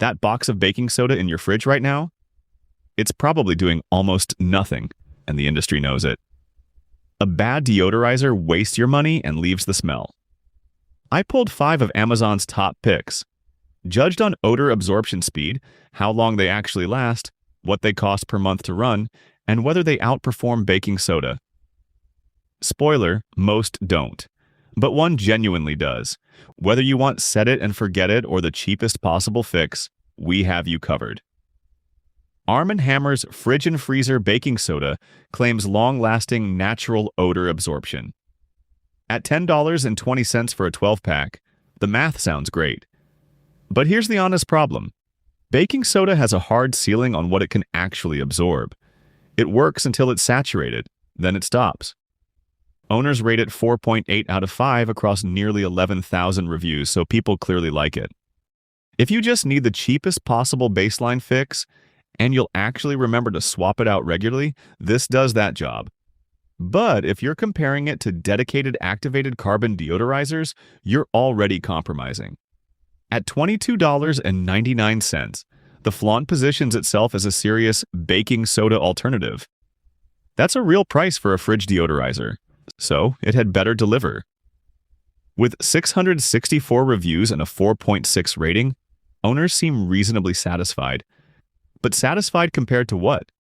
That box of baking soda in your fridge right now, it's probably doing almost nothing, and the industry knows it. A bad deodorizer wastes your money and leaves the smell. I pulled 5 of Amazon's top picks, judged on odor absorption speed, how long they actually last, what they cost per month to run, and whether they outperform baking soda. Spoiler, most don't. But one genuinely does. Whether you want set it and forget it or the cheapest possible fix, we have you covered. Arm & Hammer's Fridge and Freezer Baking Soda claims long-lasting natural odor absorption. At $10.20 for a 12-pack, the math sounds great. But here's the honest problem. Baking soda has a hard ceiling on what it can actually absorb. It works until it's saturated, then it stops. Owners rate it 4.8 out of 5 across nearly 11,000 reviews, so people clearly like it. If you just need the cheapest possible baseline fix, and you'll actually remember to swap it out regularly, this does that job. But if you're comparing it to dedicated activated carbon deodorizers, you're already compromising. At $22.99, the Flaunt positions itself as a serious baking soda alternative. That's a real price for a fridge deodorizer, so it had better deliver. With 664 reviews and a 4.6 rating, owners seem reasonably satisfied. But satisfied compared to what?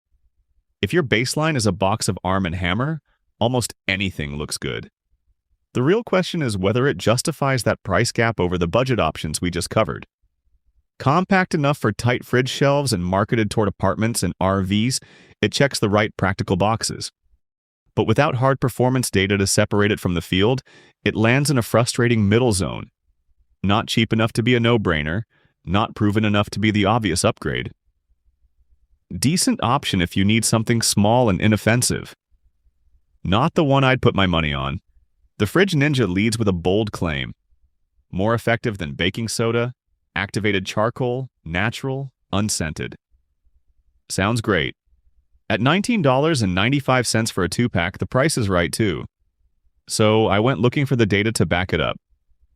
If your baseline is a box of Arm & Hammer, almost anything looks good. The real question is whether it justifies that price gap over the budget options we just covered. Compact enough for tight fridge shelves and marketed toward apartments and RVs, it checks the right practical boxes. But without hard performance data to separate it from the field, it lands in a frustrating middle zone. Not cheap enough to be a no-brainer, not proven enough to be the obvious upgrade. Decent option if you need something small and inoffensive. Not the one I'd put my money on. The Fridge Ninja leads with a bold claim. More effective than baking soda, activated charcoal, natural, unscented. Sounds great. At $19.95 for a 2-pack, the price is right too. So I went looking for the data to back it up.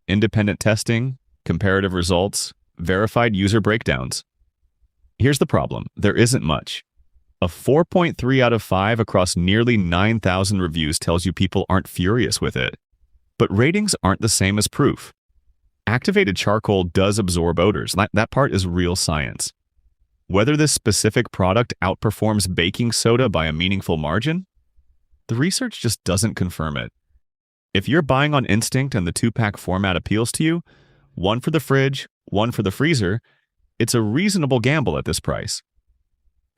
Independent testing, comparative results, verified user breakdowns. Here's the problem. There isn't much. A 4.3 out of 5 across nearly 9,000 reviews tells you people aren't furious with it. But ratings aren't the same as proof. Activated charcoal does absorb odors. That part is real science. Whether this specific product outperforms baking soda by a meaningful margin? The research just doesn't confirm it. If you're buying on instinct and the 2-pack format appeals to you, one for the fridge, one for the freezer, it's a reasonable gamble at this price.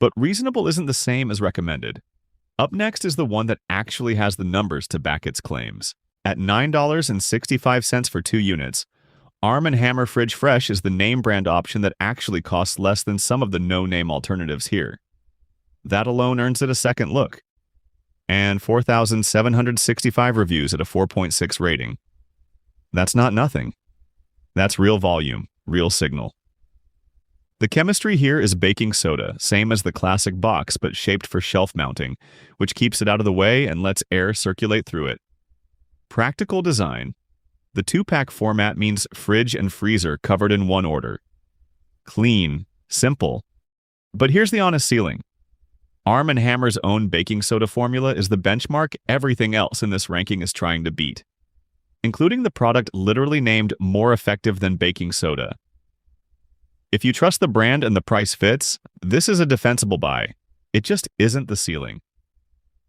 But reasonable isn't the same as recommended. Up next is the one that actually has the numbers to back its claims. At $9.65 for 2 units, Arm & Hammer Fridge Fresh is the name brand option that actually costs less than some of the no-name alternatives here. That alone earns it a second look. And 4,765 reviews at a 4.6 rating. That's not nothing. That's real volume, real signal. The chemistry here is baking soda, same as the classic box but shaped for shelf mounting, which keeps it out of the way and lets air circulate through it. Practical design. The 2-pack format means fridge and freezer covered in one order. Clean, simple. But here's the honest ceiling. Arm & Hammer's own baking soda formula is the benchmark everything else in this ranking is trying to beat, including the product literally named more effective than baking soda. If you trust the brand and the price fits, this is a defensible buy. It just isn't the ceiling.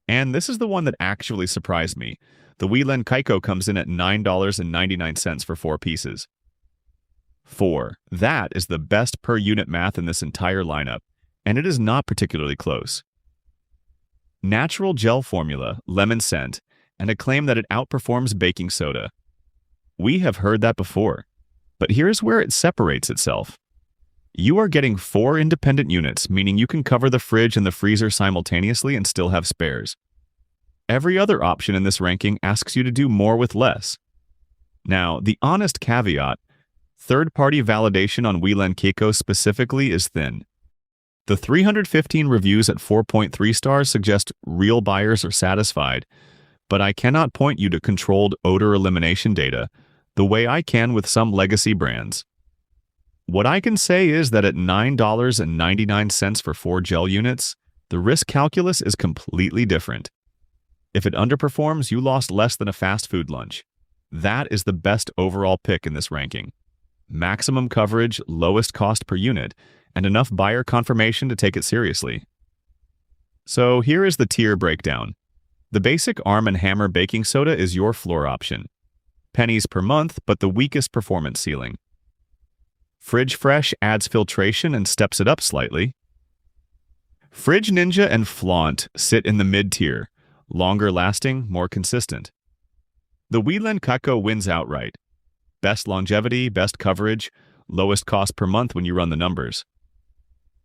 And this is the one that actually surprised me. The Kiko comes in at $9.99 for 4 pieces. 4. That is the best per unit math in this entire lineup, and it is not particularly close. Natural gel formula, lemon scent, and a claim that it outperforms baking soda. We have heard that before, but here's where it separates itself. You are getting 4 independent units, meaning you can cover the fridge and the freezer simultaneously and still have spares. Every other option in this ranking asks you to do more with less. Now, the honest caveat, third-party validation on Kiko specifically is thin. The 315 reviews at 4.3 stars suggest real buyers are satisfied, but I cannot point you to controlled odor elimination data the way I can with some legacy brands. What I can say is that at $9.99 for 4 gel units, the risk calculus is completely different. If it underperforms, you lost less than a fast food lunch. That is the best overall pick in this ranking. Maximum coverage, lowest cost per unit, and enough buyer confirmation to take it seriously. So here is the tier breakdown. The basic Arm & Hammer baking soda is your floor option. Pennies per month, but the weakest performance ceiling. Fridge Fresh adds filtration and steps it up slightly. Fridge Ninja and Flaunt sit in the mid-tier, longer lasting, more consistent. The Kiko wins outright. Best longevity, best coverage, lowest cost per month when you run the numbers.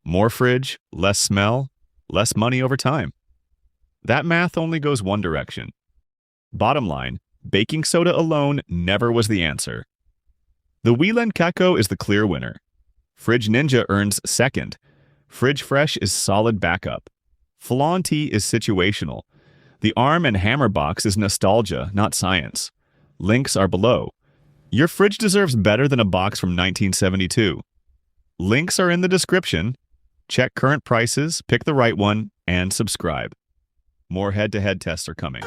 More fridge, less smell, less money over time. That math only goes one direction. Bottom line, baking soda alone never was the answer. The Kiko is the clear winner. Fridge Ninja earns second. Fridge Fresh is solid backup. Flaunt is situational. The Arm & Hammer box is nostalgia, not science. Links are below. Your fridge deserves better than a box from 1972. Links are in the description. Check current prices, pick the right one, and subscribe. More head-to-head tests are coming.